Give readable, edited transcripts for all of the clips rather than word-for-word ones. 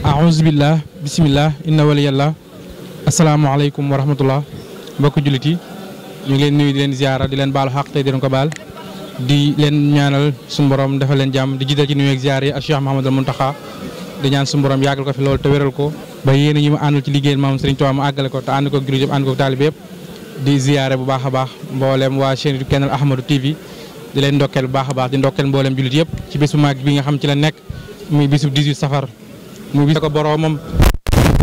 aouzubillah bismillah inna waliyallah asalaamaaleykum wa rahmatullah mbokk jullit yi ñu ngi leen nuyu di leen ziara di leen baalu xaq tey di leen ko baal di leen ñaanal suñu borom defal leen jàmm di jiital ci nuyu ak ziar yi ak Cheikh Mouhamadul Mountakha di ñaan suñu borom yàggal ko fi loolu te wéral ko ba yéen ñi mu àndal ci liggéeyal maam Serigne Touba mu àggale ko te ànd ko jullit yëpp ànd ko taalibe yëpp di ziare bu baax a baax mboolem waa chaîne du Kenal Ahmadou TV di leen ndokkeel bu baax a baax di ndokkeel mboolem jullit yëpp ci bésu mag bi nga xam ci la nekk muy bisu 18 safar mu bis ko boromam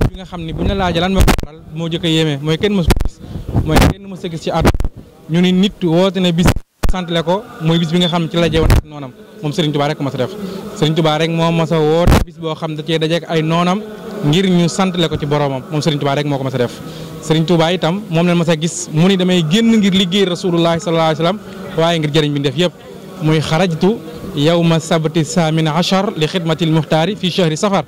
bi nga xam ni bu ñu la laajee lan moo ko waral moo jëkk a yéeme mooy kenn mësu gis mooy kenn mësu gis ci àdduna ñu ni nit woote na bis santale ko mooy bis bi nga xam ci la jeewoon ak noonam moom Serigne Touba rek ko mas a def Serigne Touba rek moo mas a woote bis boo xam da cee dajeek ay noonam ngir ñu santale ko ci boromam moom Serigne Touba rek moo ko mas a def Serigne Touba itam moom leen mas a gis mu ni damay génn ngir liggéey Rasulullah sallallahu alayhi wasallam waaye ngir jëriñ bi def yëpp muy xarajtu yawma sabti samin achar li xidmatil muxtaari fi chahri safar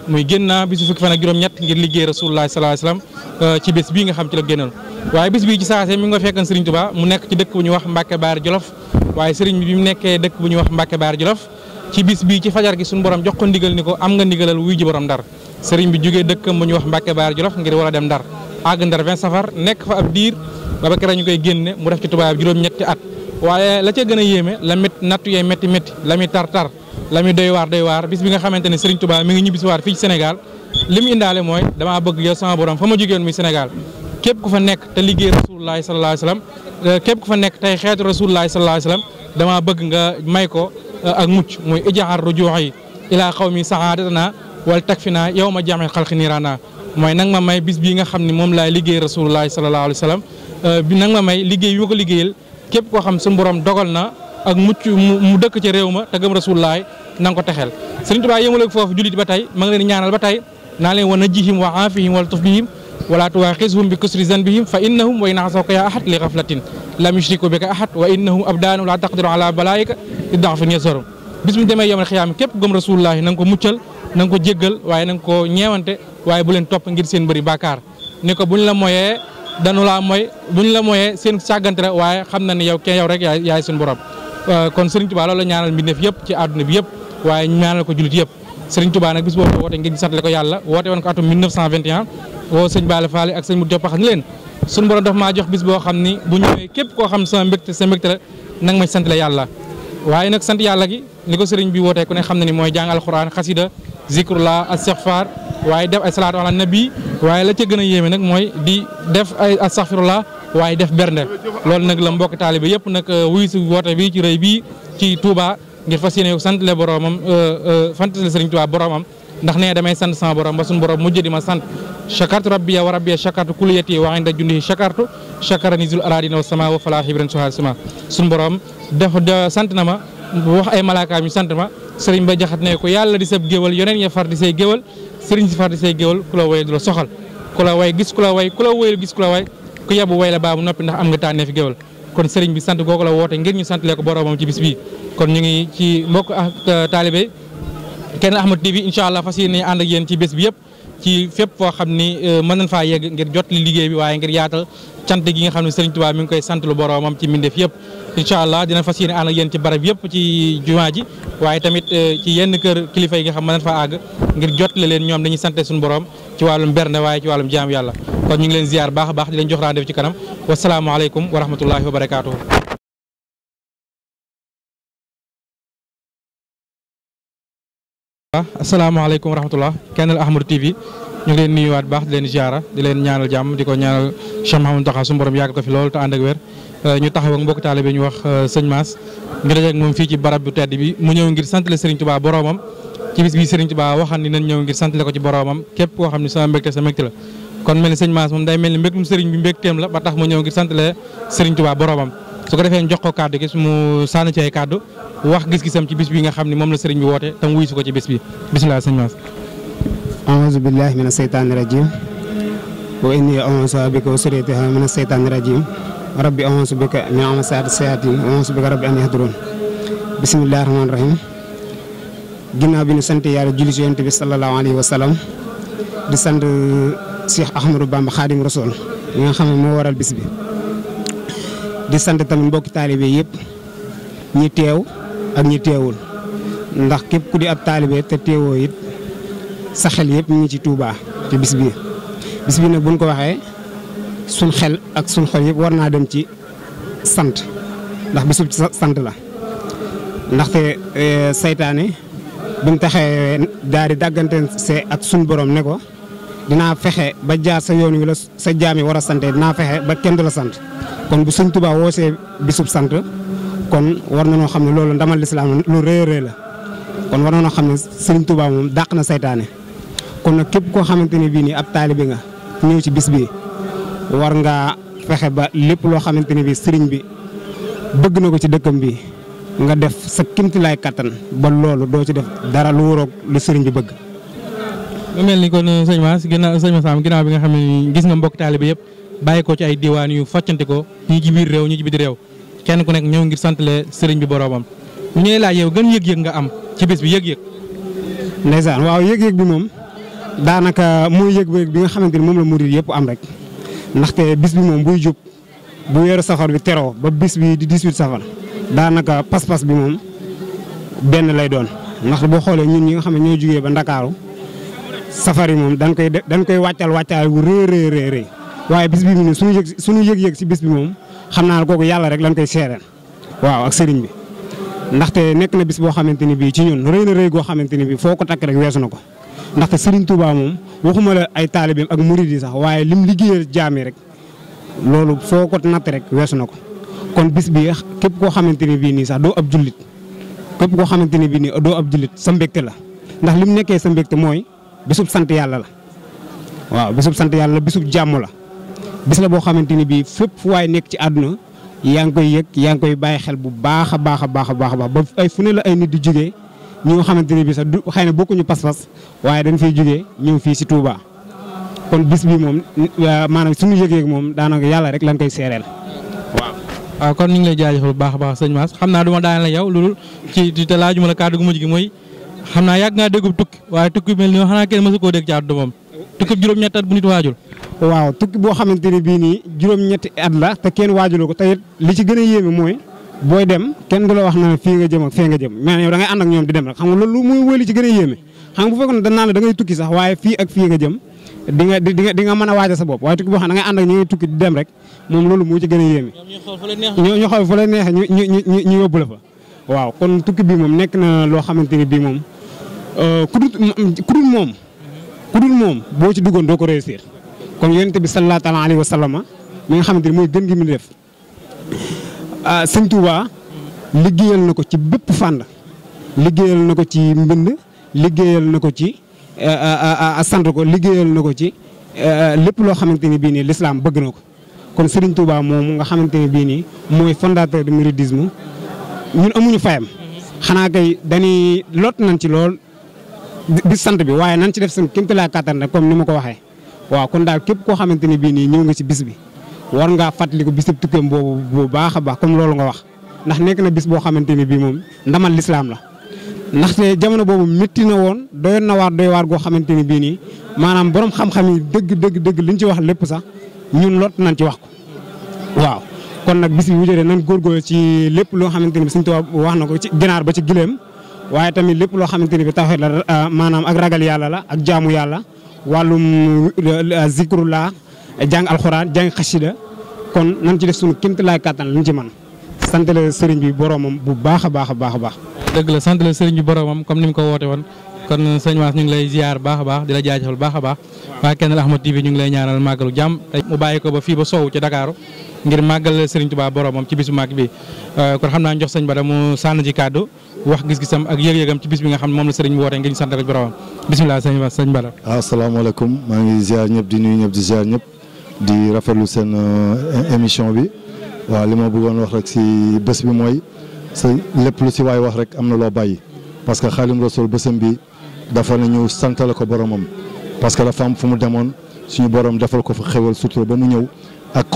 muy génn naa bisu fukki fan ak juróom-ñett ngir liggéey Rasulullah sallallahu alayhi wasallam ci bés bii nga xam ci la génnoon waaye bés bii ci saase mi nga fekkan Serigne Touba mu nekk ci dëkk bu ñuy wax Mbacke Baar Jolof waaye Serigne bi mu nekkee dëkk bu ñuy wax Mbacke Baar Jolof ci bis bii ci fajar gi suñu borom jox ko ndigal ni ko am nga ndigalal wuy ji borom Ndar Serigne bi jógee dëkkam bu ñuy wax Mbacke Baar Jolof ngir war a dem Ndar àgg Ndar 20 safar nekk fa ab diir ba kera ñu koy génne mu def ci Touba juróom-ñetti at waaye la ca gën a yéeme la nattu yee métti la muy tar la muy doy waar bis bi nga xamante ne Serigne Touba mi ngi ñibbisi waat fii ci Sénégal li mu indaale mooy damaa bëgg yow sama borom fa ma jógeen muy Sénégal képp ku fa nekk te liggéey Rasulullah sallallahu alayhi wasallam képp ku fa nekk tey xeetu Rasulullah sallallahu alayhi wasallam damaa bëgg nga may ko ak mucc muy ijaar rujuu'i ila qawmi sa'adatana wal takfina yawma jami xalqi nirana mooy nag ma may bis bii nga xam ne moom laay liggéey Rasulullah sallallahu alayhi wasallam bi nag ma may liggéey yu ma ko liggéeyal képp koo xam suñu borom dogal na ak mucc mu dëkk ci réew ma te gëm Rasulullah na nga ko texeel Serigne Touba yëmaleeg foofu jullit ba tey ma ngi leen ñaanal ba tey naa leen wa najjihim wa aafihim wala tuf bihim wala tuwaaxishum bi kusri zanbihim fa innahum wa in asawka ya ahad li ghaflatin lam yushriku bika ahad wa innahum abdaanu la taqdiru ala balaika idafin yasarum bis mu demee yomal xiyaam képp gëm Rasulullah na nga ko muccal na nga ko jéggal waaye na nga ko ñeewante waaye bu leen topp ngir seen bëri bàkkaar ni ko buñ la moyee danu laa mooy buñ la moyee seen sàggante la waaye xam na ni yow kenn yow rek yaay suñu borom kon Serigne Touba loolu la ñaanal mbindeef yëpp ci àdduna bi yëpp waaye ñaanal ko jullit yëpp Serigne Touba nag bis boobu woote ngir santale ko yàlla woote woon ko atum 1921 woo sëñ Balla Fall ak sëñ Modou Diop ni leen suñu borom daf maa jox bis boo xam ni bu ñëwee képp koo xam sama mbégte sa mbégte la nag ma santale yàlla waaye nag sant yàlla gi ni ko Serigne bi wootee ku ne xam na ni mooy jàng alxuraan xasida zikrullah astaghfar waaye def ay salaatu ala nabi waaye la ca gën a yéeme nag mooy di def ay astaghfirullah waaye def bernde loolu nag la mbokk taalibe yëpp nag wuyu si woote bii ci rëy bii ci Touba ngir fas yéene sant le boromam sant le Serigne Touba boromam ndax nee damay sant sama borom ba suñu borom mujj di ma sant chakartu rabbiya wa rabbiya chakartu kuliyati wa inda jundihi chakartu chakara nizul aradina wa sama wa fala hibran sohal sama suñu borom def sant na ma wax ay malaakaam ñu sant ma Serigne ba jaxat ne ko yàlla di sab géwal yoneen ya far di say géwal Serigne si far di say géwal ku la way du la soxal ku la way gis ku la way ku la waylu gis ku la way ku yebu way la baabu noppi ndax am nga tànnee fi géwal kon Serigne bi sant googu la woote ngir ñu sant lee ko boromam ci bis bii kon ñu ngi ci mbokk ak taalibe Kenal Ahmadou TV incha allah fas yéene ànd ak yéen ci bés bi yëpp ci fépp foo xam ni mën nañ faa yegg ngir jot li liggéey bi waaye ngir yaatal cant gi nga xam ne Serigne Touba mi ngi koy sant lu boroomam ci mbindeef yëpp incha allah dina fas yéene ànd ak yéen ci barab yëpp ci jumaa ji waaye tamit ci yenn kër kilifa yi nga xam mën nañ fa àgg ngir jotle leen ñoom dañuy sante suñu borom ci wàllum bernde waaye ci wàllum jaam yàlla kon ñu ngi leen ziar baax a baax di leen jox rendez-vous ci kanam wasalaamaaleykum wa rahmatullahi wa barakaatuhu. asalaamaaleykum wa rahmatullah Kennel Ahmadou TV ñu ngi leen nuyuwaat baax di leen ziara di leen ñaanal jàmm di ko ñaanal Cheikh Mouhamadou Mountakha suñu borom yàgg ko fi lool te ànd ak wér ñu taxaw ak mbokk taalibe ñu wax sëñ Mass ngir dajeek moom fii ci barab bu tedd bi mu ñëw ngir santale Serigne Touba boromam ci bis bi Serigne Touba waxan ni nañ ñëw ngir santale ko ci boromam képp koo xam ne sama mbégte sa mbégte la kon mel ni sëñ Mass moom day mel ni mbégtum Serigne bi mbégteem la ba tax mu ñëw ngir santale Serigne Touba boromam su ko defee jox ko kàddu gi mu sànni ci ay kàddu wax gis-gisam ci bis bi nga xam ne moom la Serigne bi woote tam wuy su ko ci bis bi bisimilah sëñ Mass. a'uuzu billahi mina seytaani rajiim wa inni a'uuzu bika wa zurriyyataha mina seytaani rajiim rabbi a'uuzu bika min hamazaati sayaatiin wa a'uuzu bika rabbi an yahduruun bismillahi rahmaani rahiim ginnaaw bi ñu sant yàlla julli ci Yonent bi sallallahu alayhi wa sallam di sant Cheikh Ahmadou Bamba Khadim Rasoul yi nga xam ne moo waral bis bi di sant tamit mbokki taalibe yëpp ñi teew ak ñi teewul ndax képp ku di ab taalibe te teewoo it sa xel yëpp ñu ngi ci Touba ci bis bi nag buñ ko waxee suñ xel ak suñ xol yëpp war naa dem ci sant ndax bisub sant la ndaxte saytaane bi mu taxee daal di dàggante see ak suñ borom ne ko dinaa fexe ba jaar sa yoon wi la sa jaam yi war a sante dinaa fexe ba kenn du la sant kon bu suñ Touba woosee bisub sant kon war na noo xam ne loolu ndamal lislaam lu rëy a rëy la kon war na noo xam ne Serigne Touba moom dàq na saytaane kon nag képp koo xamante ne bii nii ab taalibe nga ñëw ci bis bi war ngaa fexe ba lépp loo xamante ne bii sëriñ bi bëgg na ko ci dëkkam bi nga def sa kimtilaay kattan ba loolu doo ci def dara lu waroog lu sëriñ bi bëgg. mu mel ni kon sëñ Mass ginnaaw bi nga xam ne gis nga mbokk taalibe yëpp bàyyi ko ci ay diwaan yu faccante ko ñi ci biir réew ñi ci biti réew kenn ku nekk ñëw ngir santale sëriñ bi boroomam ñu ñëwee laaj yow gën yëg-yëg nga am ci bis bi yëg-yëg. ndeysaan waaw yëg-yëg bi moom daanaka mooy yëg-yëg bi nga xamante ni moom la murid yëpp am rek ndaxte bis bi moom buy jub bu weeru safar bi teroo ba bis bi di 18 safar daanaka pas-pas bi moom benn lay doon ndaxte boo xoolee ñun ñi nga xam ne ñoo jugee ba Ndakaaru safar yi moom dañ koy wàccaal bu rëy waaye bis bi moom suñu yëg-yëg si bis bi moom xam naa kooku yàlla rek lañ koy seereel waaw ak sëriñ bi ndaxte nekk na bis boo xamante ni bii ci ñun rëy na rëy goo xamante ni bii foo ko takk rek weesu na ko ndaxte Serigne Touba moom waxuma la ay taalibeem ak murid yi sax waaye lim liggéeyal jaami rek loolu foo ko natt rek weesu na ko kon bis bi képp koo xamante ni bii nii sax doo ab jullit képp koo xamante ni bii nii doo ab jullit sa mbégte la ndax lim nekkee sa mbégte mooy bisub sant yàlla la waaw bisub sant yàlla la bisub jàmm la bis la boo xamante ni bii fépp fu waay nekk ci àdduna yaa ngi koy yëg yaa ngi koy bàyyi xel bu baax a baax ba ay fu ne la ay nit di jógee ñi nga xamante ne bii sax du xëy na bokkuñu pas-pas waaye dañ fay jógee ñëw fii si Touba kon bis bi moom maanaam suñu yëg-yëg moom daanaka yàlla rek lañ koy seereel waaw. kon ñu ngi lay jaajëfal bu baax a baax sëñ Mass xam naa du ma daan la yow loolu ci te laajuma la kàddu gu mujj gi mooy xam naa yàgg ngaa déggub tukki waaye tukki mel ni xanaa kenn mësu koo dégg ci àdduna moom tukki juróom-ñetti at bu nit waajul. waaw tukki boo xamante ne bii nii juróom-ñetti at la te kenn waajuloo ko te it li ci gën a yéeme mooy booy dem kenn du la wax na fii nga jëm ak fee nga jëm mais yow da ngay ànd ak ñoom di dem rek xam nga loolu mooy li ci gën a yéeme xam nga bu fekkoon dañ naan la da ngay tukki sax waaye fii ak fii nga jëm di nga mën a waajal sa bopp waaye tukki boo xam ne da ngay ànd ak ñi ngay tukki di dem rek moom loolu moo ci gën a yéeme ñu xool fu la neexee ñu yóbbu la fa waaw kon tukki bi moom nekk na loo xamante ni bii moom ku dul moom boo ci duggoon doo ko réussir kon yonent bi sallallahu alayhi wa sallam mi nga xamante ni mooy gën gi mu def sëñ Touba liggéeyal na ko ci bépp fànn liggéeyal na ko ci mbind liggéeyal na ko ci sant ko liggéeyal na ko ci lépp loo xamante ni bii nii l'islam bëgg na ko kon Serigne Touba moom nga xamante ni bii nii mooy fondateur du mouridisme ñun amuñu fayam xanaa kay dañuy lot nañ ci lool di sant bi waaye nañ ci def seen kéemtalaay kàttan rek comme ni ma ko waxee waaw kon daal képp koo xamante ni bii nii ñëw nga ci bis bi war ngaa fàttaliku bisub tukkeem boobu bu baax a baax comme loolu nga wax ndax nekk na bis boo xamante ni bii moom ndamal lislaam la ndaxte jamono boobu métti na woon doyoon na waar doy waar goo xamante ni bii nii maanaam borom xam-xam yi dëgg liñ ci wax lépp sax ñun lot nañ ci wax ko waaw kon nag bis bi bu jotee nan góorgóorlu ci lépp loo xamante ni bi Sëriñ Tuubaa wax na ko ci ginaar ba ci gileem waaye tamit lépp loo xamante ni bi tawhid la maanaam ak ragal yàlla la ak jaamu yàlla wàllum zikrullah jàng alxuraan jàng xasida kon nan ci def suñu kéemtalaay kàttan lañ ci man sant la sëriñ bi boromam bu baax a baax a baax a baax. dëgg la sant la sëriñ bi boromam comme ni mu ko woote woon kon sëñ Mass ñu ngi lay ziar baax a baax di la jaajëfal baax a baax waa Kenal Ahmad TV ñu ngi lay ñaanal màggalu jàmm tey mu bàyyi ko ba fii ba soow ci Dakar ngir màggal sëriñ Tuubaa boromam ci bisu màgg bi kon xam naa ñu jox sëñ Bada mu sànn ci kàddu wax gis-gisam ak yëg-yëgam ci bis bi nga xam ne moom la sëriñ bi woote ngir ñu sant rek boromam bisimilah sëñ Bada. asalaamaaleykum maa ngi ziar ñëpp di nuyu ñëpp di ziar ñëpp di rafetlu seen émission bi waaw li ma bëggoon wax rek si bés bi mooy sa lépp lu si waay wax rek am na loo bàyyi parce que Xaadimu Rasuul bésam bi dafa ne ñu santale ko boromam parce que dafa am fu mu demoon suñu borom defal ko fa xewal sutura ba mu ñëw ak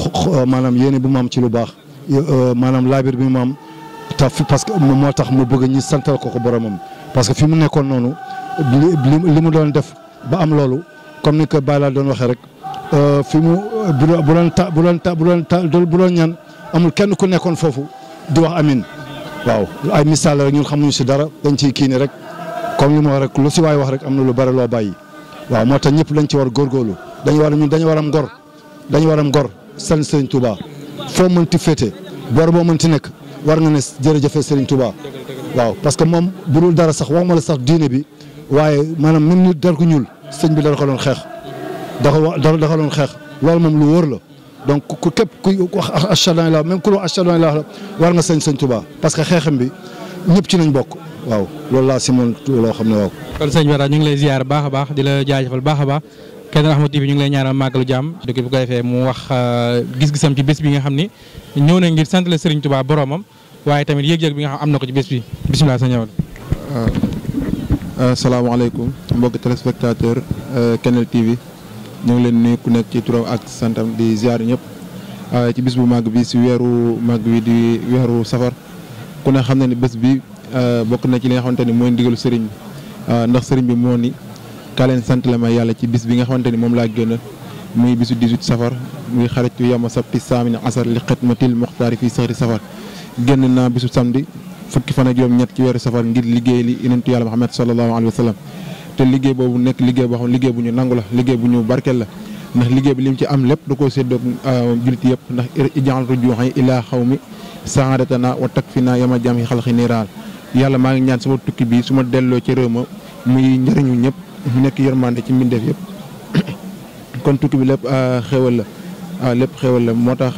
maanaam yéene bu mu am ci lu baax maanaam laabir bi mu am parce que moo tax mu bëgg ñi santal ko boromam parce que fi mu nekkoon noonu li mu doon def ba am loolu comme ni ko Baye laa doon waxee rek fi mu bu doon ñaan amul kenn ku nekkoon foofu di wax amin waaw ay misaal rek ñun xamuñu si dara dañ ciy kii ni rek comme li ma wax rek lu si waay wax rek am na lu bari loo bàyyi waaw moo tax ñëpp dañ ci war góorgóorlu dañu war am ngor dañu war am ngor sant Serigne Touba foo mënti féete boor boo mënti nekk war nga ne jërëjëf Serigne Touba waaw parce que moom bu dul dara sax waxuma la sax diine bi waaye maanaam même nit dar ko ñuul sëñ bi da ko doon xeex da ko doon xeex loolu moom lu wóor la donc ku képp kuy wax ashhadu an laa ilaaha même ku wax ashhadu an laa ilaaha war nga sëñ Touba parce que xeexam bi ñëpp ci nañ bokk waaw loolu laa si mën loo xam ne waaw. kon sëñ Bada ñu ngi lay ziar baax a baax di la jaajëfal baax a baax Kenal Ahmad TV ñu ngi lay ñaanal màggalu jàmm dëkk bu ko defee mu wax gis-gisam ci bés bi nga xam ni ñëw na ngir sant la Serigne Touba boromam waaye tamit yëg-yëg bi nga xam am na ko ci bés bi bisimilah sa ñëwal. asalaamaaleykum mbokki téléspectateur Kenal TV ñu ngi leen nuyu ku nekk ci turam ak santam di ziar ñëpp ci bis bu màgg bi si weeru màgg bi di weeru safar ku ne xam na ni bés bi bokk na ci li nga xamante ni mooy ndigalu sëriñ ndax sëriñ bi moo ni kaa leen sant la ma yàlla ci bis bi nga xamante ni moom laa génn muy bisu 18 safar muy xaritu yama sabti saamini asar li xidmatil muxtaari fii sahri safar génn naa bisu samedi fukki fan ak juróom-ñett ci weeru safar ngir liggéey li yonentu yàlla Muhammad sallallahu alayhi wa sallam te liggéey boobu nekk liggéey boo xam liggéey bu ñu nangu la liggéey bu ñu barkeel la ndax liggéey bi lim ci am lépp da koo séddoog jullit yëpp ndax ijaal rujuuxi ilaa xawmi saadatana wa takfina yama jam yi xalqi niiraal yàlla maa ngi ñaan sama tukki bi su ma delloo ci réew ma muy njëriñu ñëpp mu nekk yërmande ci mbindeef yëpp kon tukki bi lépp xéwal la lépp xéwal la moo tax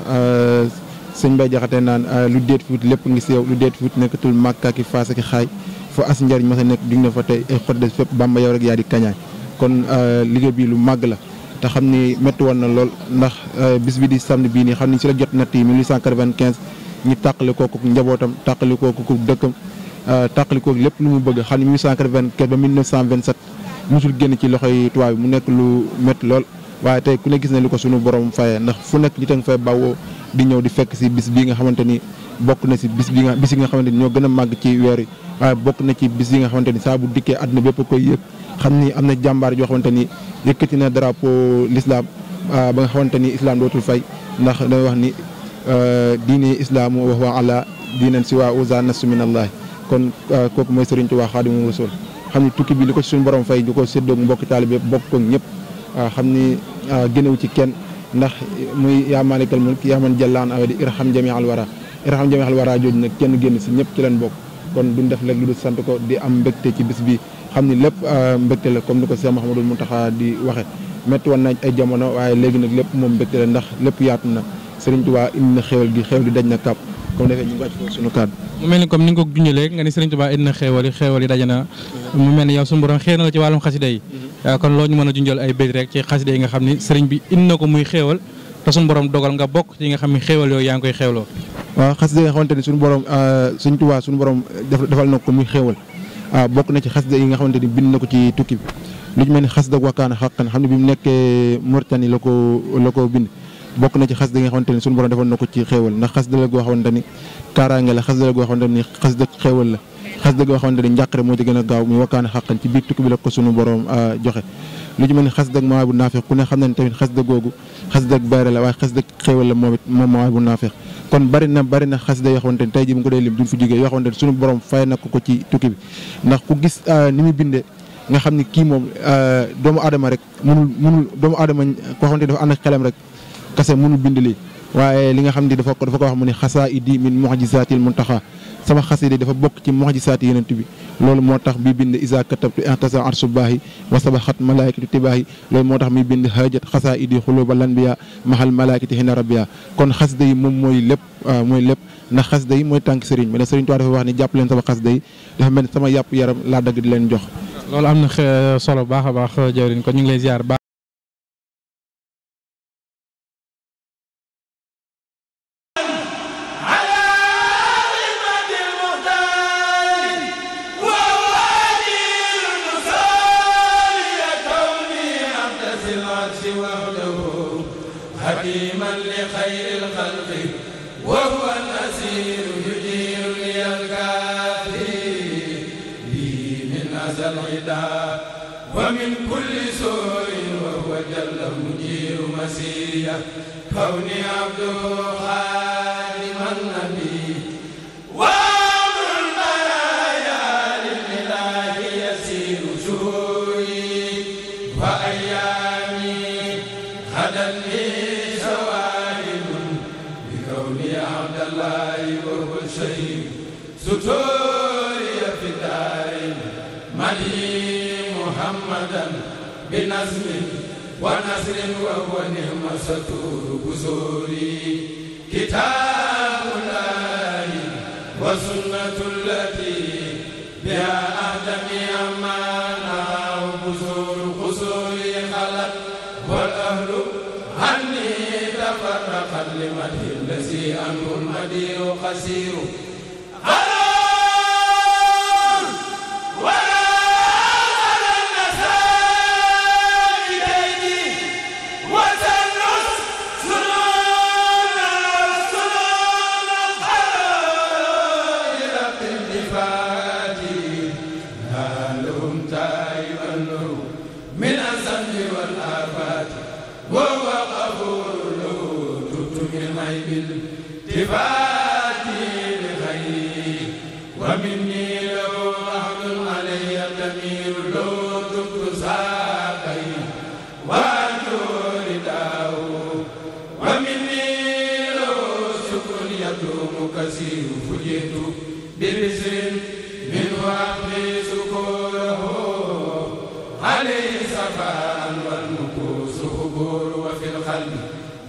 sëñ Bay Jaxate naan lu déet fuut lépp ngi seew lu déet fuut nekkatul màkka ki faasa ki xaay fa as njariñ ma sa nekk dig na fa tey ay xoddes fépp Bamba yow rek yaa di kañaay kon liggéey bi lu màgg la te xam ni métti woon na lool ndax bis bi di samedi bii nii xam ni si la jot natt yi 1895 ñu tàqali kooku njabootam tàqali kooku dëkkam tàqali kooku lépp lu mu bëgg xam ni 1884 ba 1927 musul génn ci loxoy tubaab bi mu nekk lu métti lool waaye tey ku ne gis na li ko sunu borom fayee ndax fu nekk nit a nga fay bawoo di ñëw di fekk si bis bii nga xamante ni bokk na si bis yi nga xamante ni ñoo gën a màgg ci weer yi waaye bokk na ci bis yi nga xamante ni saa bu dikkee àdduna bépp koy yëg xam ni am na jàmbaar yoo xamante ni yëkkati na drapeau l'islam ba nga xamante ni islam dootul fay ndax damay wax ni diine islam wa huwa ala diinan si waa uza nasu min allah kon kooku mooy Serigne Touba Xaadimu Rasuul xam ni tukki bi li ko suñu borom fay di ko séddoog mbokki taalibe yëpp bokk ko ñëpp xam ni gënewu ci kenn ndax muy yaa maalikal mulk yaa man jallaan awedi irham jami al wara jooju nag kenn génn si ñëpp ci leen bokk kon duñ def rek lu dul sant ko di am mbégte ci bis bi xam ni lépp mbégte la comme ni ko Cheikh Mouhamadul Mountakha di waxe métti woon nañ ay jamono waaye léegi nag lépp moom mbégte la ndax lépp yaatu na Serigne Touba indi na xéwal gi xéwal di daj na kàpp comme defee ñu ngi wàcc foofu suñu kàddu mu mel ni comme ni nga ko junjalee nga ni Serigne Touba indi na xéwal yi daje na mu mel ni yow suñu borom xéer na la ci wàllum xasida yi kon loo ñu mën a junjal ay béy rek ci xasida yi nga xam ni Serigne bi indi na ko muy xéwal te suñu borom dogal nga bokk ci nga xam ni xéwal yooyu yaa ngi koy xéwloo waaw xasida yi nga xamante ni suñu borom Serigne Touba suñu borom defal na ko muy xéwal bokk na ci xasida yi nga xamante ni bind na ko ci tukki bi lu ñu mel ni xasida wakkaana xaqan xam ne bi mu nekkee Mauritanie la ko bind bokk na ci xasida yi nga xamante ni suñu borom defal na ko ci xéewal ndax xasida la goo xamante ni kaaraange la xasida la goo xamante ni xasida xéewal la xasida goo xamante ni njàqare moo ci gën a gaaw muy wakkaana xaqan ci biir tukki bi la ko suñu borom joxe lu ci mel ni xasida ak Mawaahibu Naafi ku ne xam na ne tamit xasida googu xasida ak bayra la waaye xasida ak xéewal la moom Mawaahibu Naafi kon bari na xasida yoo xamante ne tey jii bu ko dee lim duñ fi jógee yoo xamante ne suñu borom fay na ko ci tukki bi ndax ku gis ni muy bindee nga xam ni kii moom doomu aadama rek mënul doomu aadama koo xamante ne dafa ànd ak xelam rek kese mënul bind lii waaye li nga xam ne dafa ko wax mu ne xasaa'idi min mu'jizaatil muntaxa sama xasida dafa bokk ci mu'jizaati Yonent bi loolu moo tax bi bind isa katabtu intasa arsubaahi wa sabaxat malaikatu tibaahi loolu moo tax mi bind hajat xasaa'idi xuluba lanbiya mahal malaikati hina rabbiya kon xasida yi moom mooy lépp ndax xasida yi mooy tànk sëriñ bi la sëriñ Tuubaa dafa wax ni jàpp leen sama xasida yi dafa mel ni sama yàpp yaram laa dagg di leen jox. loolu am na solo baax a baax jawriñ kon ñu ngi lay ziar baax. ومن كل سوء وهو جل مجير مسيريا كوني عبد خادم النبي وامر البرايا لله يسير شهوري وايامي غدا لي شواهد بكوني عبد الله وهو الشهيد ستوري في الدارين مدين محمدا بنظم ونصر وهو نعم ستور بزوري كتاب الله وسنة التي بها أهدمي أمانا وبزور قصوري خلت والأهل عني تفرقت لمده الذي أنه المدير قصير ومني لو أحد علي تمير لو دبت ساقي وأرجو رداه ومني لو شكر يدوم كثير فجئت ببسر منه أمضي سكوره عليه صفاء والنفوس خبور وفي القلب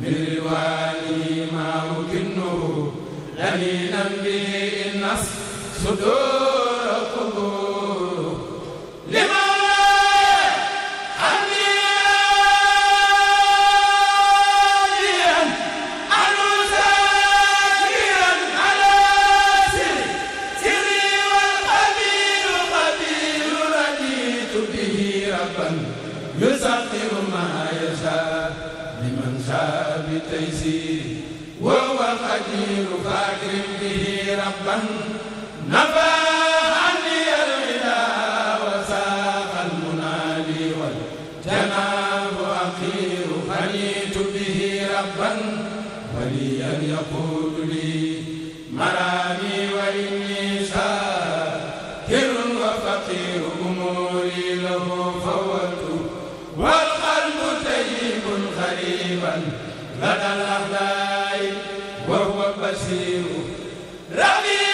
من رواني ما أكنه لنينا به النص صدور قبور لمولاي حميديا أنو ساكرا على سري والقبيل قبيل رديت به ربا يسخر ما يشاء لمن شاء بتيسير وهو القدير فاكرم به ربا نفى عني الغنى وساق المنادي والجناب أخير خليت به ربا وليا يقول لي مرامي وإني شاكر وفقير أموري له فوت والقلب طيب غريبا لدى الأخلاق وهو بشير ربي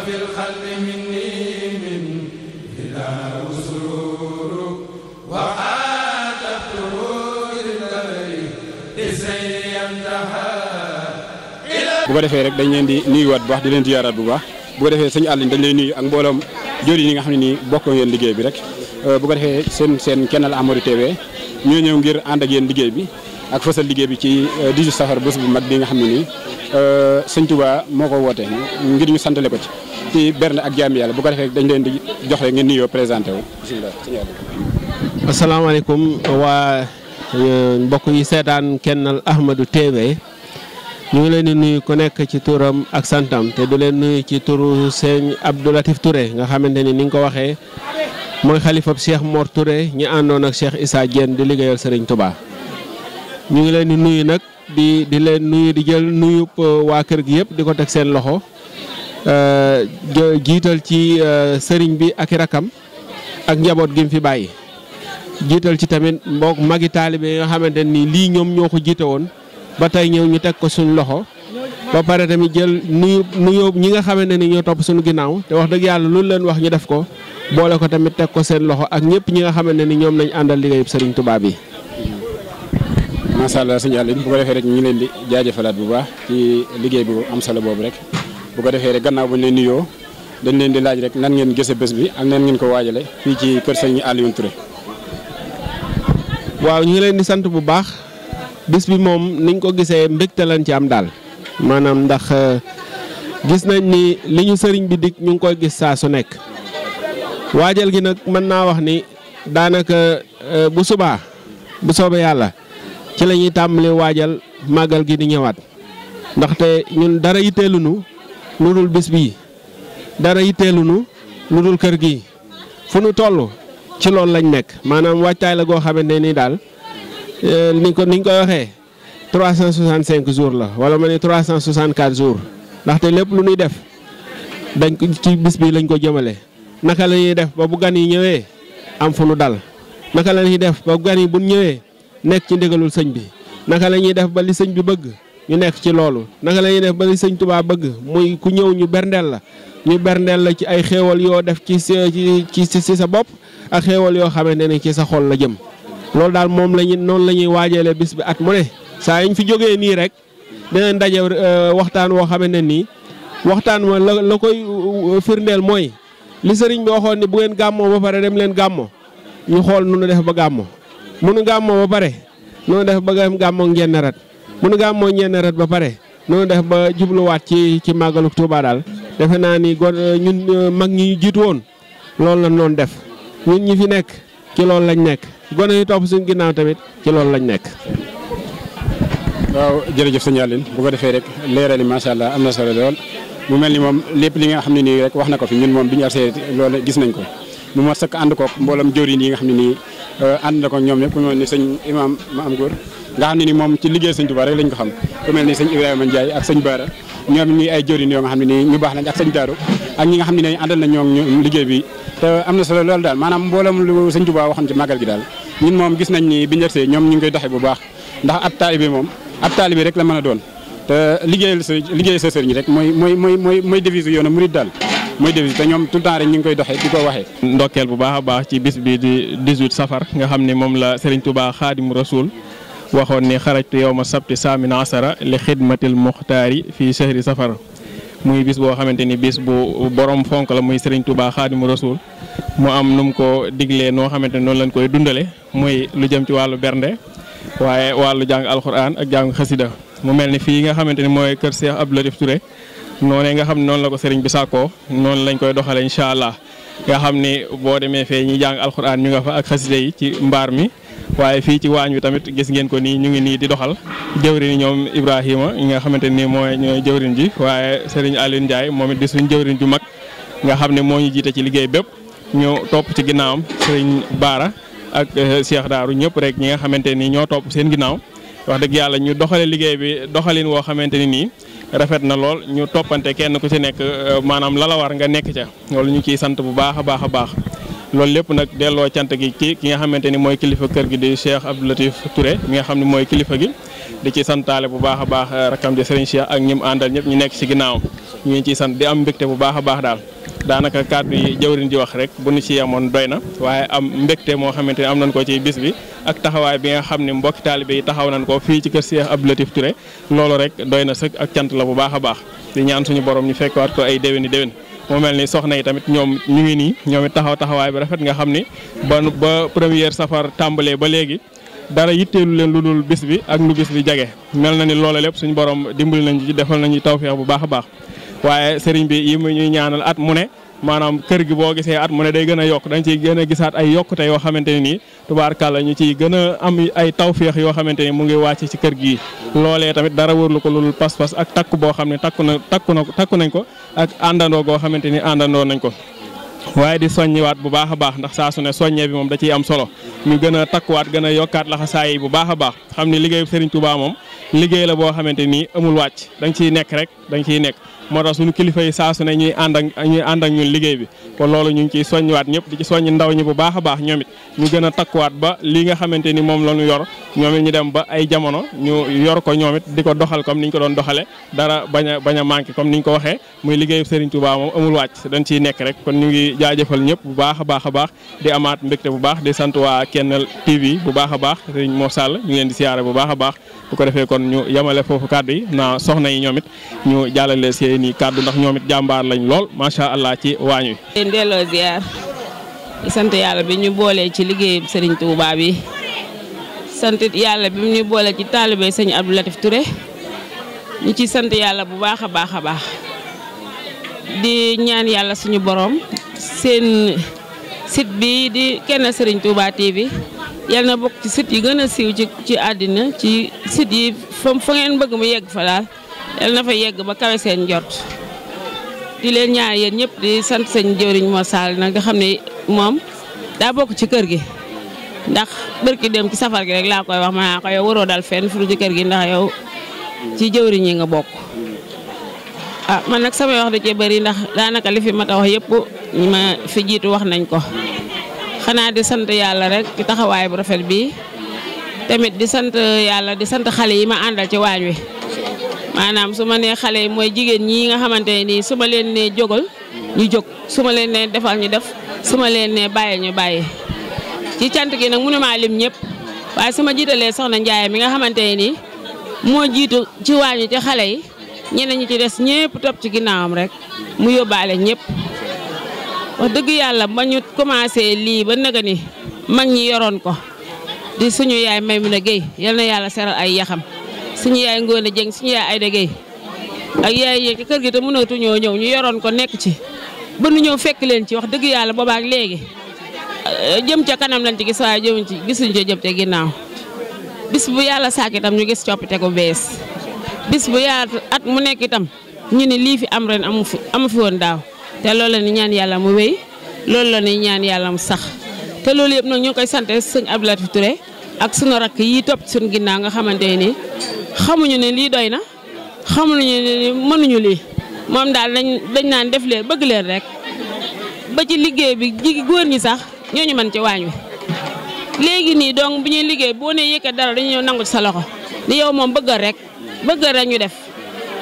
في القلب مني من إلى وسرور وعاتبته للدري إزاي انتهى bu ko defee rek dañ leen di nuyuwaat bu baax di leen ziyaaraat bu baax bu ko defee sëñ Aliou dañ lay nuyu ak mbooloom jëriñ yi nga xam ne nii bokk ngeen liggéey bi rek bu ko defee seen Kennel Ahmadou TV ñoo ñëw ngir ànd ak yéen liggéey bi ak fësal liggéey bi ci 18 safar bés bu mag bi nga xam ne nii sëñ Touba moo ko woote ngir ñu santale ko ci bernde ak jaami yàlla bu ko defee dañ leen di jox rek ngeen nuyoo présenté wu bisimilah. asalaamaaleykum waa mbokk yi seetaan Kennel Ahmadou TV ñu ngi leen di nuyu ku nekk ci turam ak santam te du leen nuyu ci turu sëñ Abdou Latif Touré nga xamante ni nga ko waxee mooy xalifab Cheikh Mor Touré ñi àndoon ak Cheikh Issa Diène di liggéeyal Serigne Touba. ñu ngi leen di nuyu nag di leen nuyu di jël nuyu waa kër gi yëpp di ko teg seen loxo jiital ci sëriñ bi ak i rakam ak njaboot gi mu fi bàyyi. jiital ci tamit mbokk magi taalibe yi nga xamante ni lii ñoom ñoo ko jiite woon ba tey ñëw ñu teg ko suñu loxo ba pare tamit jël nuyu ñi nga xamante ni ñoo topp suñu ginnaaw te wax dëgg yàlla lu leen wax ñu def ko boole ko tamit teg ko seen loxo ak ñëpp ñi nga xamante ni ñoom lañ àndal liggéeyub Serigne Touba bi. macha allah sëñ Aliou bu ko defee rek ñu ngi leen di jaajëfalaat bu baax ci liggéey bu am solo boobu rek bu ko defee rek gannaaw bu ñu leen nuyoo dañ leen di laaj rek nan ngeen gëse bés bi ak nan ngeen ko waajale fii ci kër sëñ Aliou Touré. waaw ñu ngi leen di sant bu baax bis bi moom niñ ko gisee mbégte lañ ci am daal maanaam ndax gis nañ ni li ñu sëriñ bi dig ñu ngi koy gis saa su nekk waajal gi nag mën naa wax ni daanaka bu subaa bu soobee yàlla ci la ñuy tàmbali waajal màggal gi di ñëwaat ndaxte ñun dara yitteelunu lu dul bis bii dara yitteelunu lu dul kër gi fu nu toll ci loolu lañ nekk maanaam wàccaay la goo xamante ni daal niñ koy waxee 365 jours la wala ma ne 364 jours ndaxte lépp lu ñuy def dañ ko ci bis bi lañ ko jëmale. naka la ñuy def ba bu gan yi ñëwee am fu nu dal naka la ñuy def ba bu gan yi bu ñëwee nekk ci ndigalul sëñ bi naka la ñuy def ba li sëñ bi bëgg ñu nekk ci loolu naka la ñuy def ba li sëñ Touba bëgg muy ku ñëw ñu berndeel la ci ay xéewal yoo def ci sa bopp. ak xéewal yoo xamante ne ci sa xol la jëm loolu daal moom noonu la ñuy waajalee bis bi at mu ne saa yiñ fi jógee nii rek dinañ daje waxtaan woo xamante nii waxtaan ma la koy firndeel mooy li sëriñ bi waxoon ni bu ngeen gàmmoo ba pare dem leen gàmmo ñu xool nu nu def ba gàmmo munu gàmmoo ba pare nu def ba gàmmoo ñenn rat munu gàmmoo ñenn rat ba pare nu def ba jubluwaat ci màggalu Tuuba daal defe naa ni ñun mag ñi jiitu woon loolu la noonu def ñun ñi fi nekk ci loolu lañ nekk gone yi topp suñu ginnaaw tamit ci loolu lañ nekk. waaw jërëjëf sëñ Aliou bu ko defee rek leeral yi macha allah am na solo lool mu mel ni moom lépp li nga xam ne nii rek wax na ko fi ñun moom bi ñu agsee loolu gis nañ ko mu ma sëkk ànd koog mboolem jëwriñ yi nga xam ne nii ànd na ko ñoom ñëpp ku mel ni sëñ imam ma am góor nga xam ne ni moom ci liggéey sëñ Touba rek lañ ko xam ku mel ni sëñ Ibrahima Ndiaye ak sëñ Baara ñoom ñi ay jëwriñ yoo nga xam ne nii ñu baax lañ ak sëñ Daaru ak ñi nga xam ne nii àndal na ñoom liggéey bi te am na solo loolu daal maanaam mboolem lu sëñ Touba waxoon ci màggal gi daal ñun moom gis nañ ni bi ñu agsee ñoom ñu ngi koy doxee bu baax ndax ab taalibe rek la mën a doon te liggéey sa sëriñ rek mooy devise yoonu murid daal mooy devise te ñoom tout le temps rek ñu ngi koy doxee di ko waxee. ndokkeel bu baax a baax ci bis bi di 18 safar nga xam ne moom la Serigne Touba Xaadimu Rasuul waxoon ni xarajtu yawma sabti saamina asara li xidmatil muxtaari fii shahri safar muy bis boo xamante ni bis bu borom fonk la muy Serigne Touba Xaadimu Rasuul mu am nu mu ko diglee noo xamante ni noonu lañ koy dundale muy lu jëm ci wàllu bernde waaye wàllu jàng alxuraan ak jàng xasida mu mel ni fii nga xamante ni mooy kër Cheikh Abdou Latif Touré noonu nga xam ne noonu la ko sëriñ bi sàkkoo noonu lañ koy doxale incha allah nga xam ni boo demee fee ñi jàng alxuraan ñu nga fa ak xasida yi ci mbaar mi waaye fii ci waañ wi tamit gis ngeen ko nii ñu ngi nii di doxal jëwrin ñoom Ibrahima ñi nga xamante ni ñooy jëwrin ji waaye sëriñ Aliou Ndiaye moom it di suñ jëwrin ju mag nga xam ne moo ñu jiite ci liggéey bépp ñu topp ci ginnaawam sëriñ Baara ak Cheikh Daaru ñëpp rek ñi nga xamante ni ñoo topp seen ginnaaw wax dëgg yàlla ñu doxale liggéey bi doxalin woo xamante ni nii rafet na lool ñu toppante kenn ku ci nekk maanaam la war nga nekk ca loolu ñu ciy sant bu baax a baax a baax loolu lépp nag delloo cant gi ci ki nga xamante ni mooy kilifa kër gi di Cheikh Abdou Latif Touré mi nga xam ne mooy kilifa gi di ci santaale bu baax a baax rakam di Serigne Cheikh ak ñim àndal ñëpp ñu nekk ci ginnaaw ñu ngi ciy sant di am mbégte bu baax a baax daal daanaka kàddu yi jëwriñ ji wax rek bu ñu ci yemoon doy na waaye am mbégte moo xamante ni am nañ ko ci bis bi ak taxawaay bi nga xam ne mbokki taalibe yi taxaw nañ ko fii ci kër Cheikh Abdou Latif Touré loolu rek doy na sëkk ak cant la bu baax a baax di ñaan suñu borom ñu fekkwaat ko ay déwéni déwén moo mel ni soxna yi tamit ñoom ñu ngi nii ñoom it taxawaay bi rafet nga xam ni ba première safar tàmbalee ba léegi dara yitteelu leen lu dul bis bi ak lu bis bi jage mel na ni loolu lépp suñu borom dimbali nañ ci defal nañu tawfeex bu baax a baax waaye sëriñ bi yi mu ñuy ñaanal at mu ne maanaam kër gi boo gisee at mu ne day gën a yokk dañ ciy gën a gisaat ay yokkute yoo xamante ne nii tubaarkàlla ñu ciy gën a am ay tawféex yoo xamante ni mu ngi wàcc ci kër gi loolee tamit dara wërlu ko loolu pas-pas ak takk boo xam ne takku nañ ko ak àndandoo goo xamante ni àndandoo nañ ko waaye di soññiwaat bu baax a baax ndax saa su ne soññee bi moom da ciy am solo ñu gën a takkuwaat gën a yokkaat laxasaay yi bu baax a baax xam ni liggéeyu Serigne Touba moom liggéey la boo xamante ni amul wàcc da nga ciy nekk rek da nga ciy nekk moo tax suñu kilifa yi saa su ne ñuy ànd ak ñun liggéey bi kon loolu ñu ngi ciy soññiwaat ñëpp di ci soññi ndaw ñi bu baax a baax ñoom it ñu gën a takkuwaat ba li nga xamante ni moom la ñu yor ñoom it ñu dem ba ay jamono ñu yor ko ñoom it di ko doxal comme niñ ko doon doxale dara bañ a manqué comme niñ ko waxee muy liggéeyu Serigne Touba moom amul wàcc dañ ciy nekk rek kon ñu ngi jaajëfal ñëpp bu baax a baax a baax di amaat mbégte bu baax di sant waa Kennel TV bu baax a baax Serigne Mor Sall ñu ngi leen di siyaare bu baax a baax bu ko defee kon ñu yemale foofu kàddu yi naa soxna yi ñoom it ñu jàllale seeni kàddu ndax ñoom it jàmbaar lañ lool macha allah ci waañ wi. leen delloo ziar di sant yàlla bi ñu boolee ci liggéeyu Serigne Touba bi sant yàlla bi ñu boole ci taalibe sëñ Abdou Latif Touré ñu ci sant yàlla bu baax a baax a baax di ñaan yàlla suñu borom seen site bi di Kennel Serigne Touba TV yal na bokk ci site yi gën a siiw ci àddina ci site yi fa ngeen bëgg mu yegg fa daal yal na fa yegg ba kawe seen njort di leen ñaan yéen ñëpp di sant sëñ jëwriñ Mor Sall nag nga xam ne moom daa bokk ci kër gi ndax bërki dem ci safar gi rek laa koy wax ma ko yow waroo dal fenn fu ci kër gi ndax yow ci jëwriñ yi nga bokk ah man nag samay wax da cee bëri ndax daanaka li fi mat a wax yëpp ñi ma fi jiitu wax nañ ko xanaa di sant yàlla rek ci taxawaay bu rafet bi tamit di sant yàlla di sant xale yi ma àndal ci waañ wi maanaam su ma nee xale yi mooy jigéen ñi nga xamante ne nii su ma leen nee jógal ñu jóg su ma leen nee defal ñu def su ma leen nee bàyyi ñu bàyyi ci cant gi nag mënu maa lim ñëpp waaye su ma jiitalee soxna Ndiaye mi nga xamante ne nii moo jiitu ci waañ wi ci xale yi ñeneen ñi ci des ñëpp topp ci ginnaawam rek mu yóbbaale ñëpp wax dëgg yàlla ba ñu commencé lii ba naga ni mag ñi yoroon ko di suñu yaay Maymuna Gueye yal na yàlla seral ay yaxam suñu yaay Ngoone Jeng suñu yaay Ayda Gueye ak yaay yi ci kër gi te mënatuñoo ñëw ñu yoroon ko nekk ci ba nu ñëw fekk leen ci wax dëgg yàlla boobaak léegi jëm ca kanam lañ ci gis waaye jëmuñ ci gisuñ ca jëm ca ginnaaw bis bu yàlla sàkk itam ñu gis coppite ko bees bis bu yàlla at mu nekk itam ñu ne lii fi am ren amu fi woon daaw te loolu la ni ñaan yàlla mu wéy loolu la ni ñaan yàlla mu sax te loolu yëpp nag ñu ngi koy sant sëñ Abdou Latif Touré ak sunu rakk yi topp suñu ginnaaw nga xamante ne xamuñu ne lii doy na xamuñu ne mënuñu lii moom daal dañ naan def leen bëgg leen rek ba ci liggéey bi góor ñi sax ñooñu mën ci waañ wi léegi nii donc bu ñuy liggéey boo nee yëkkat dara dañu ñëw nangu ci sa loxo ni yow moom bëggal rek ñu def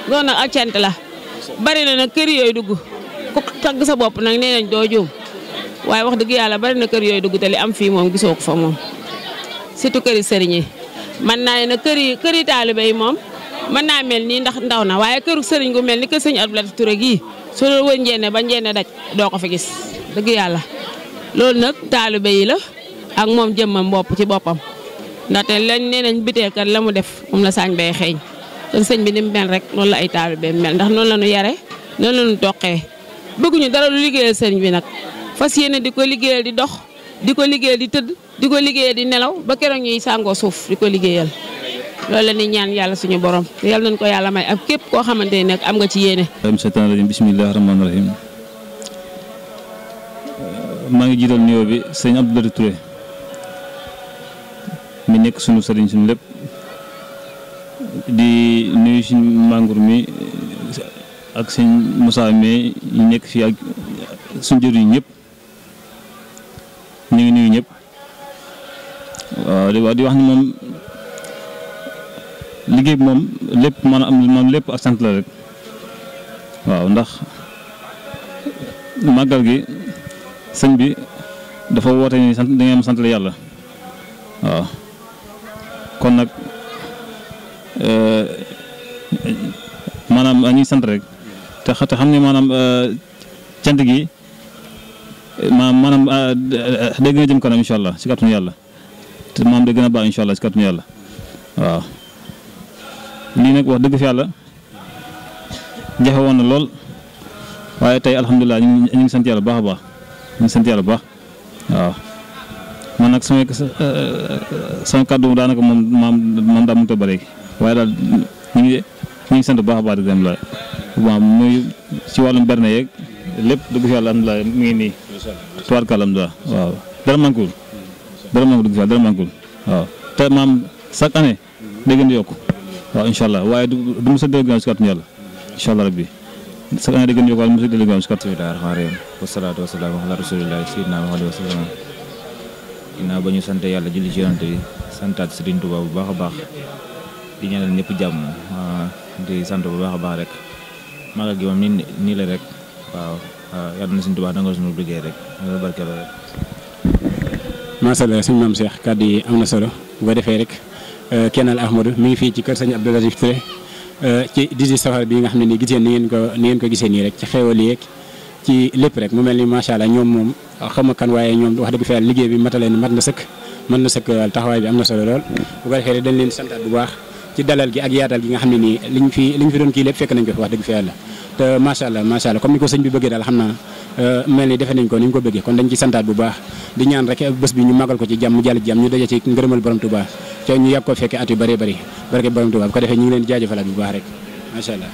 loolu nag ak cant la bari na nag kër yooyu dugg ku tagg sa bopp nag nee nañ doo juum waaye wax dëgg yàlla bari na kër yooyu dugg te li am fii moom gisoo ko fa moom surtout këri sëriñ yi man naa ne nag këri taalibe yi moom mën naa mel nii ndax ndaw na waaye këru sëriñ gu mel ni kër sëñ Abdou Latif Touré gii su la wër njéene ba njéene daj doo ko fi gis dëgg yàlla loolu nag taalibe yi la ak moom jëmmam bopp ci boppam ndaxte lañ nee nañ biteekat la mu def moom la saañ bay xeeñ kon sëñ bi ni mu mel rek noonu la ay taalibe mel ndax noonu la ñu yare noonu la ñu toqee bëgguñu dara lu liggéeyal sëriñ bi nag fas yéene di ko liggéeyal di dox di ko liggéeyal di tëdd di ko liggéeyal di nelaw ba keroog ñuy sàngoo suuf di ko liggéeyal loolu la ñuy ñaan yàlla suñu borom te yàlla nañu ko yàlla may ak képp koo xamante ne nag am nga ci yéene. bismillaahi rahmaani rahiim maa ngi jiital nuyoo bi sëñ Abdou Latif Touré mi nekk sunu sëriñ suñu lépp di nuyu suñu màngur mi ak sëñ Moussa mi ñu nekk fii ak suñu jëriñ ñëpp ñu ngi nuyu ñëpp waaw di wax ni moom liggéey bi moom lépp moom lépp ak sant la rek waaw ndax màggal gi sëñ bi dafa woote ni sant da ngeen sant la yàlla waaw kon nag maanaam ñuy sant rek te xam ne maanaam cant gi maanaam day gën a jëm kanam incha allah si kàttanu yàlla te maam day gën a baax incha allah si kàttanu yàlla waaw lii nag wax dëgg fi yàlla jafe woon na lool waaye tey alhamdulilah ñu ngi sant yàlla bu baax a baax ñu ngi sant yàlla bu baax waaw man nag sama kàddu daanaka moom daa mënut a bëri waaye daal ñu ngi sant bu baax a baax di dem la waaw muy ci wàllum berne yeeg lépp dëgg fi yàlla alhamdulilah mu ngi nii tubaarkàlla alhamdulilah waaw dara manquul dëgg fi yàlla dara manquul waaw te maam chaque année day gën di yokku waaw incha allah waaye du mos a dellu gannaaw si kàttanu yàlla incha allah rabbi chaque année day gën di yokku waaye du mos a dellu gannaaw si kàttanu yàlla. wasalaatu wasalaamu ala rasulillahi sayyidina Muhammad wa sallam ginnaaw ba ñu sant yàlla julli ci yonante bi santaat Serigne Touba bu baax a baax di ñaanal ñëpp jàmm di sant bu baax a baax rek magal gi moom nii la rek waaw yàlla na Serigne Touba dangal suñu liggéey rek nga barkeel rek. macha allah suñu maam Cheikh kàddu yi am na solo bu ko defee rek Kennal Ahmadou mi ngi fii ci kër sëñ Abdou Latif Touré ci 18 safar bi nga xam ne nii gisee ni ngeen ko gisee nii rek ci xéwal yeeg ci lépp rek mu mel ni macha allah ñoom moom xam kan waaye ñoom wax dëgg fa yàlla liggéey bi mat na sëkk mën na sëkk taxawaay bi am na solo lool bu ko defee rek dañ leen santaat bu baax ci dalal gi ak yaatal gi nga xam ne nii liñ fi doon kii lépp fekk nañ ko fi wax dëgg fa yàlla te macha allah comme ni ko sëñ bi bëggee daal xam naa mel ni defe nañ ko ni ñu ko bëggee kon dañ ci santaat bu baax di ñaan rek bés bi ñu magal ko ci jàmm jàll ci jàmm ñu daje ci ngërëmal borom Touba te ñu yàgg ko fekkee at yu bëree bëri barke borom Touba bu ko defee ñu ngi leen di jaajëfalaat bu baax rek macha allah